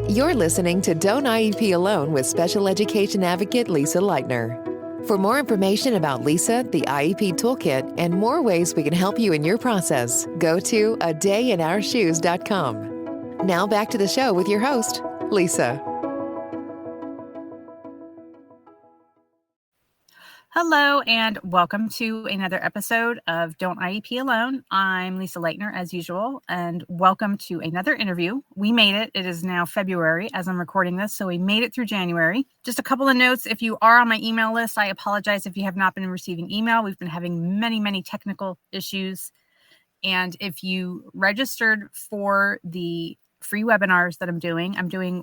You're listening to Don't IEP Alone with special education advocate Lisa Lightner. For more information about Lisa, the IEP Toolkit, and more ways we can help you in your process, go to adayinourshoes.com. Now back to the show with your host, Lisa. Hello, and welcome to another episode of Don't IEP Alone. I'm Lisa Lightner, as usual, and welcome to another interview. We made it. It is now February as I'm recording this, so we made it through January. Just a couple of notes. If you are on my email list, I apologize if you have not been receiving email. We've been having many technical issues. And if you registered for the free webinars that I'm doing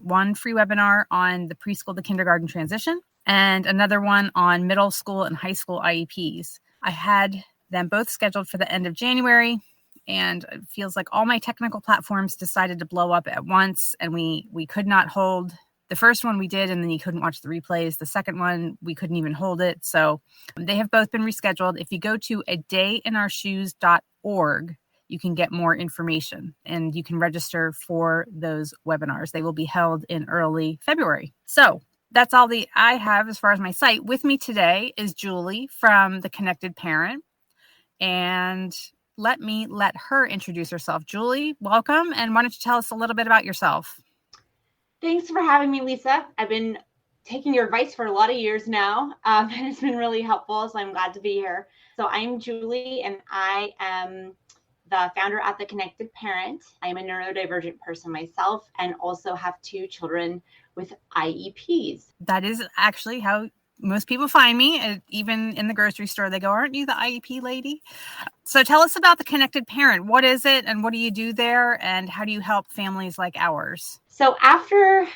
one free webinar on the preschool to kindergarten transition, and another one on middle school and high school IEPs. I had them both scheduled for the end of January, and it feels like all my technical platforms decided to blow up at once, and we could not hold. The first one we did, and then you couldn't watch the replays. The second one, we couldn't even hold it. So they have both been rescheduled. If you go to adayinourshoes.org, you can get more information, and you can register for those webinars. They will be held in early February. So that's all I have as far as my site. With me today is Julie from The Connected Parent. And let her introduce herself. Julie, welcome. And why don't you tell us a little bit about yourself? Thanks for having me, Lisa. I've been taking your advice for a lot of years now, and it's been really helpful, so I'm glad to be here. So I'm Julie, and I am the founder at The Connected Parent. I am a neurodivergent person myself, and also have 2 children with IEPs. That is actually how most people find me. Even in the grocery store, they go, "Aren't you the IEP lady?" So tell us about The Connected Parent. What is it, and what do you do there, and how do you help families like ours? So after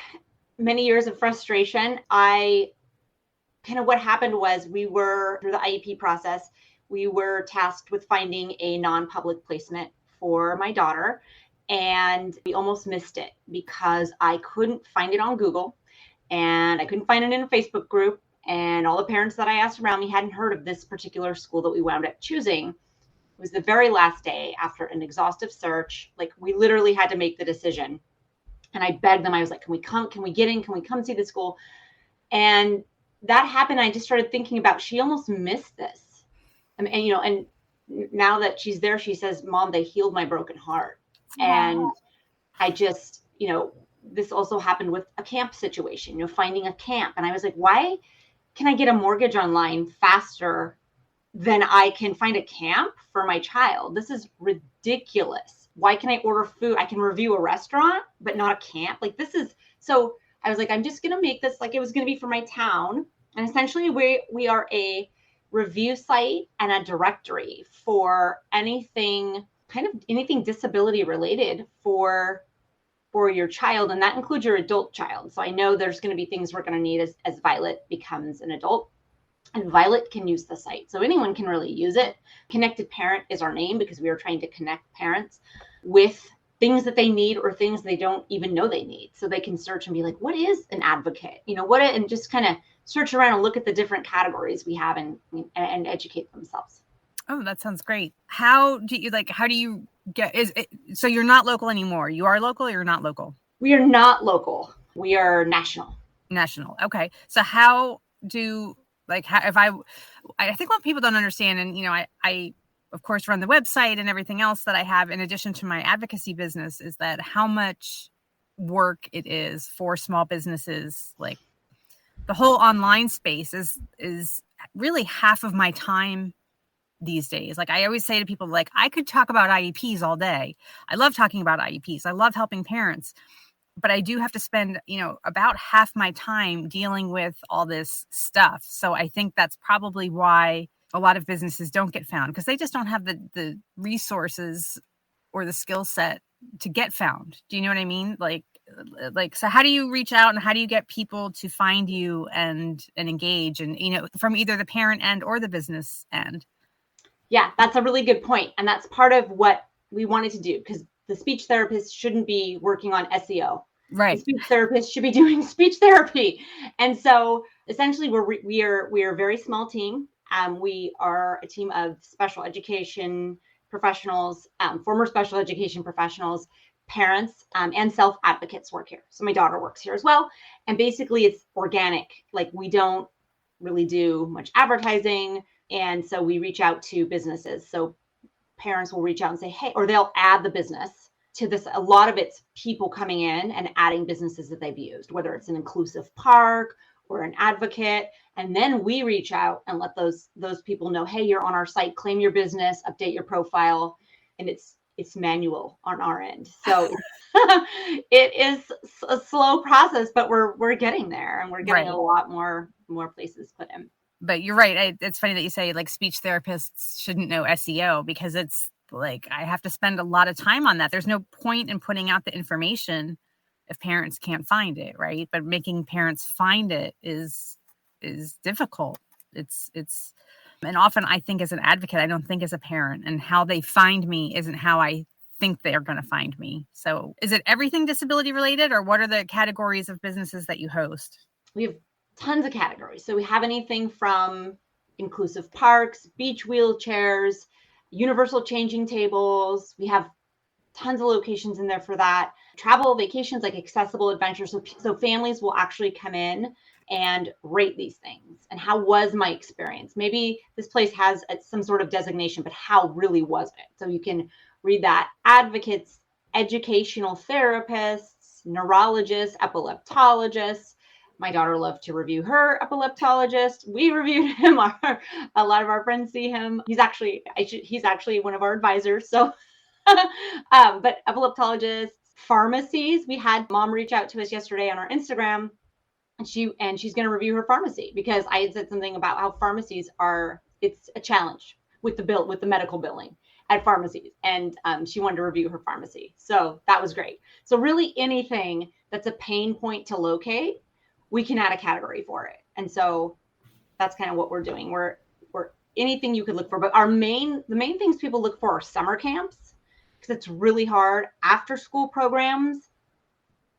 many years of frustration, what happened was we were, through the IEP process, we were tasked with finding a non-public placement for my daughter. And we almost missed it because I couldn't find it on Google, and I couldn't find it in a Facebook group. And all the parents that I asked around me hadn't heard of this particular school that we wound up choosing. It was the very last day after an exhaustive search. Like, we literally had to make the decision. And I begged them. I was like, can we come? Can we get in? Can we come see the school? And that happened. I just started thinking about, she almost missed this. And now that she's there, she says, "Mom, they healed my broken heart." And I just, this also happened with a camp situation, finding a camp. And I was like, why can I get a mortgage online faster than I can find a camp for my child? This is ridiculous. Why can I order food? I can review a restaurant, but not a camp. So I was like, I'm just going to make this like it was going to be for my town. And essentially we are a review site and a directory for anything disability related for your child, and that includes your adult child. So I know there's going to be things we're going to need as Violet becomes an adult, and Violet can use the site. So anyone can really use it. Connected Parent is our name because we are trying to connect parents with things that they need or things they don't even know they need. So they can search and be like, what is an advocate? And just kind of search around and look at the different categories we have and educate themselves. Oh, that sounds great. How do you get, so you're not local anymore? You are local or you're not local? We are not local. We are national. National. Okay. So I think what people don't understand, and, I of course run the website and everything else that I have in addition to my advocacy business, is that how much work it is for small businesses. Like, the whole online space is really half of my time these days. Like, I always say to people, like, I could talk about IEPs all day. I love talking about IEPs. I love helping parents, but I do have to spend, about half my time dealing with all this stuff. So I think that's probably why a lot of businesses don't get found, because they just don't have the resources or the skill set to get found. Do you know what I mean? So how do you reach out, and how do you get people to find you and engage, and, from either the parent end or the business end? Yeah, that's a really good point. And that's part of what we wanted to do, because the speech therapist shouldn't be working on SEO. Right. The speech therapist should be doing speech therapy. And so essentially we are a very small team. We are a team of special education professionals, former special education professionals, parents and self-advocates work here. So my daughter works here as well. And basically it's organic. Like we don't really do much advertising. And so we reach out to businesses. So parents will reach out and say, hey, or they'll add the business to this. A lot of it's people coming in and adding businesses that they've used, whether it's an inclusive park or an advocate. And then we reach out and let those people know, hey, you're on our site, claim your business, update your profile. And it's manual on our end. So it is a slow process, but we're getting there, and we're getting a lot more places put in. But you're right. It's funny that you say like speech therapists shouldn't know SEO, because it's like I have to spend a lot of time on that. There's no point in putting out the information if parents can't find it, right? But making parents find it is difficult. It's and often I think as an advocate, I don't think as a parent, and how they find me isn't how I think they're going to find me. So is it everything disability related, or what are the categories of businesses that you host? We have tons of categories. So we have anything from inclusive parks, beach wheelchairs, universal changing tables. We have tons of locations in there for that. Travel, vacations, like accessible adventures. So families will actually come in and rate these things. And how was my experience? Maybe this place has some sort of designation, but how really was it? So you can read that. Advocates, educational therapists, neurologists, epileptologists. My daughter loved to review her epileptologist. We reviewed him. A lot of our friends see him. He's actually one of our advisors. So, but epileptologists, pharmacies. We had mom reach out to us yesterday on our Instagram, and she's going to review her pharmacy, because I had said something about how pharmacies it's a challenge with the medical billing at pharmacies, and she wanted to review her pharmacy. So that was great. So really anything that's a pain point to locate, we can add a category for it. And so that's kind of what we're doing. We're anything you could look for, but the main things people look for are summer camps, because it's really hard, after school programs,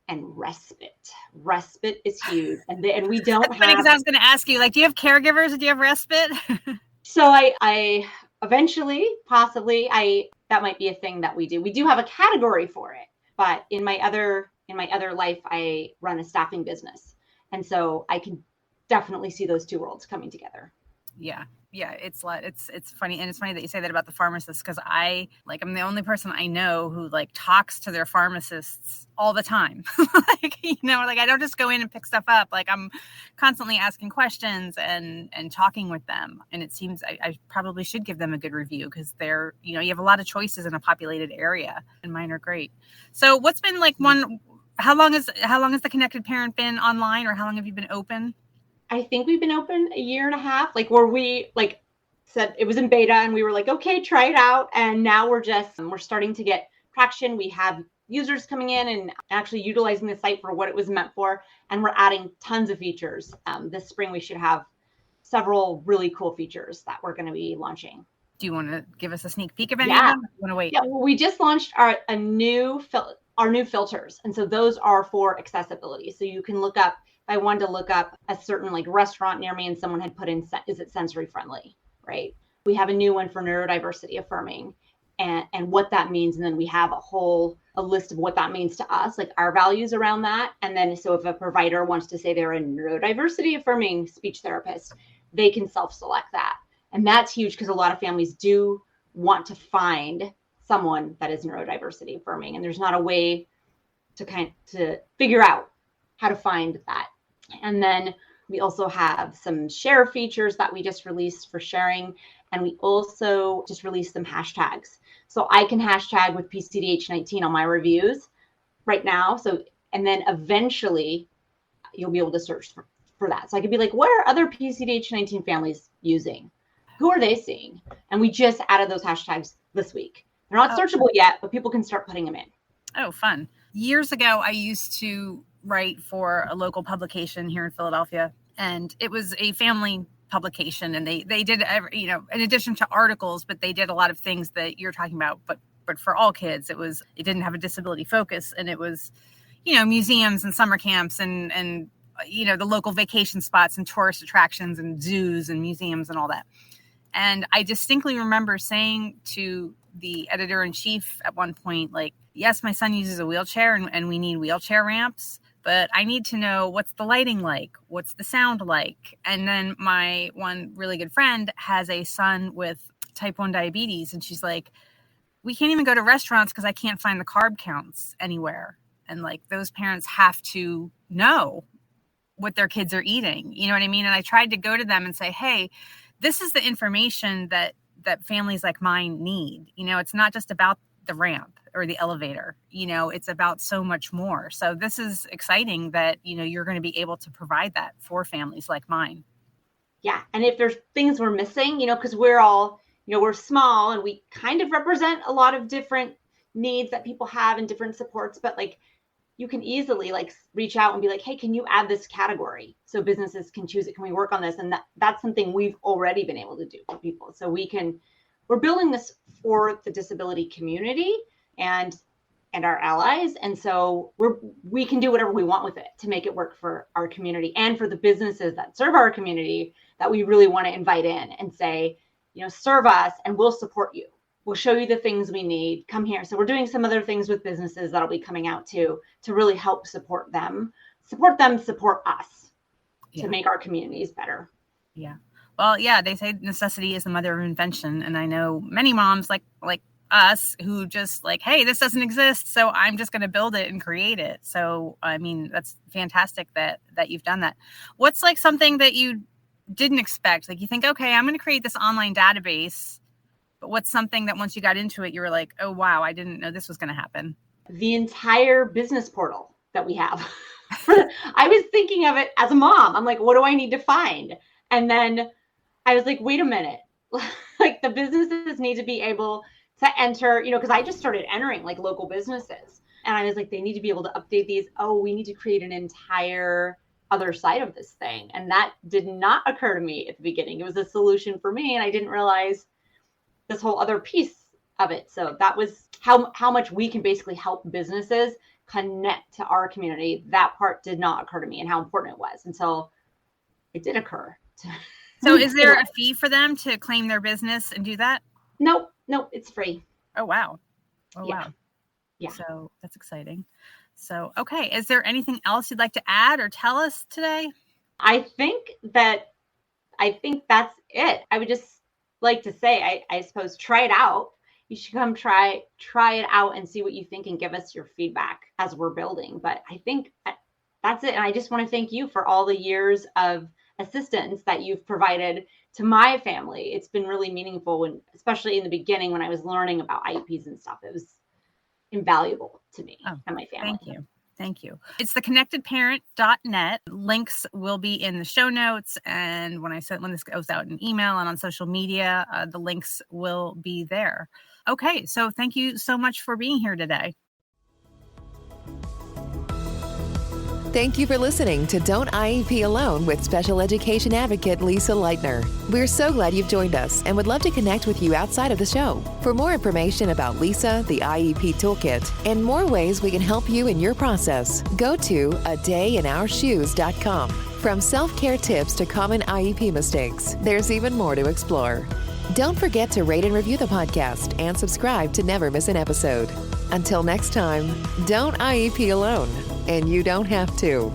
and respite. Respite is huge. And we don't have... Because I was going to ask you, like, do you have caregivers or do you have respite? So I eventually, possibly, that might be a thing that we do. We do have a category for it, but in my other life, I run a staffing business. And so I can definitely see those two worlds coming together. Yeah. It's funny. And it's funny that you say that about the pharmacists, because I'm the only person I know who talks to their pharmacists all the time. I don't just go in and pick stuff up. I'm constantly asking questions and talking with them. And it seems I probably should give them a good review, because they're, you have a lot of choices in a populated area, and mine are great. So what's been how long has the Connected Parent been online, or how long have you been open? I think we've been open a year and a half, where we said it was in beta, and we were okay, try it out. And now we're starting to get traction. We have users coming in and actually utilizing the site for what it was meant for. And we're adding tons of features. This spring, we should have several really cool features that we're going to be launching. Do you want to give us a sneak peek of any of them? You want to wait? Yeah, well, we just launched our new filters. And so those are for accessibility. So you can look up, I wanted to look up a certain restaurant near me, and someone had put in, is it sensory friendly, right? We have a new one for neurodiversity affirming and what that means. And then we have a list of what that means to us, our values around that. And then, so if a provider wants to say they're a neurodiversity affirming speech therapist, they can self-select that. And that's huge, because a lot of families do want to find someone that is neurodiversity affirming. And there's not a way to figure out how to find that. And then we also have some share features that we just released for sharing. And we also just released some hashtags. So I can hashtag with PCDH19 on my reviews right now. So, and then eventually you'll be able to search for that. So I could be what are other PCDH19 families using? Who are they seeing? And we just added those hashtags this week. They're not searchable yet, but people can start putting them in. Oh, fun. Years ago, I used to write for a local publication here in Philadelphia, and it was a family publication, and they did, in addition to articles, but they did a lot of things that you're talking about, but for all kids. It didn't have a disability focus, and it was, museums and summer camps and the local vacation spots and tourist attractions and zoos and museums and all that. And I distinctly remember saying to the editor-in-chief at one point, like, yes, my son uses a wheelchair and we need wheelchair ramps, but I need to know what's the lighting like, what's the sound like. And then my one really good friend has a son with type 1 diabetes, and she's like, we can't even go to restaurants because I can't find the carb counts anywhere. And like, those parents have to know what their kids are eating. You know what I mean? And I tried to go to them and say, hey, this is the information that families like mine need. You know, it's not just about the ramp or the elevator, you know, it's about so much more. So this is exciting that, you know, you're going to be able to provide that for families like mine. Yeah. And if there's things we're missing, you know, because we're all, you know, we're small and we kind of represent a lot of different needs that people have and different supports, but like, you can easily like reach out and be like, hey, can you add this category so businesses can choose it? Can we work on this? And that's something we've already been able to do for people. So we're building this for the disability community and our allies. And so we can do whatever we want with it to make it work for our community and for the businesses that serve our community that we really want to invite in and say, you know, serve us and we'll support you. We'll show you the things we need. Come here. So we're doing some other things with businesses that'll be coming out too, to really help support them, support us to make our communities better. Yeah. Well, yeah, they say necessity is the mother of invention. And I know many moms like us who just like, hey, this doesn't exist, so I'm just going to build it and create it. So, I mean, that's fantastic that you've done that. What's like something that you didn't expect? Like you think, okay, I'm going to create this online database. But what's something that once you got into it, you were like, oh, wow, I didn't know this was going to happen? The entire business portal that we have. I was thinking of it as a mom. I'm like, what do I need to find? And then I was like, wait a minute. Like the businesses need to be able to enter, you know, because I just started entering like local businesses. And I was like, they need to be able to update these. Oh, we need to create an entire other side of this thing. And that did not occur to me at the beginning. It was a solution for me. And I didn't realize this whole other piece of it. So that was how much we can basically help businesses connect to our community. That part did not occur to me and how important it was until it did occur. So is there a fee for them to claim their business and do that? Nope, it's free. Oh, wow. Wow. Yeah. So that's exciting. So, okay. Is there anything else you'd like to add or tell us today? I think that's it. I would just like to say, I suppose, try it out. You should come try it out and see what you think and give us your feedback as we're building. But I think that's it. And I just want to thank you for all the years of assistance that you've provided to my family. It's been really meaningful, especially in the beginning when I was learning about IEPs and stuff. It was invaluable to me and my family. Thank you. It's theconnectedparent.net. Links will be in the show notes. And when this goes out in email and on social media, the links will be there. Okay. So thank you so much for being here today. Thank you for listening to Don't IEP Alone with Special Education Advocate Lisa Lightner. We're so glad you've joined us and would love to connect with you outside of the show. For more information about Lisa, the IEP Toolkit, and more ways we can help you in your process, go to adayinourshoes.com. From self-care tips to common IEP mistakes, there's even more to explore. Don't forget to rate and review the podcast and subscribe to never miss an episode. Until next time, don't IEP alone, and you don't have to.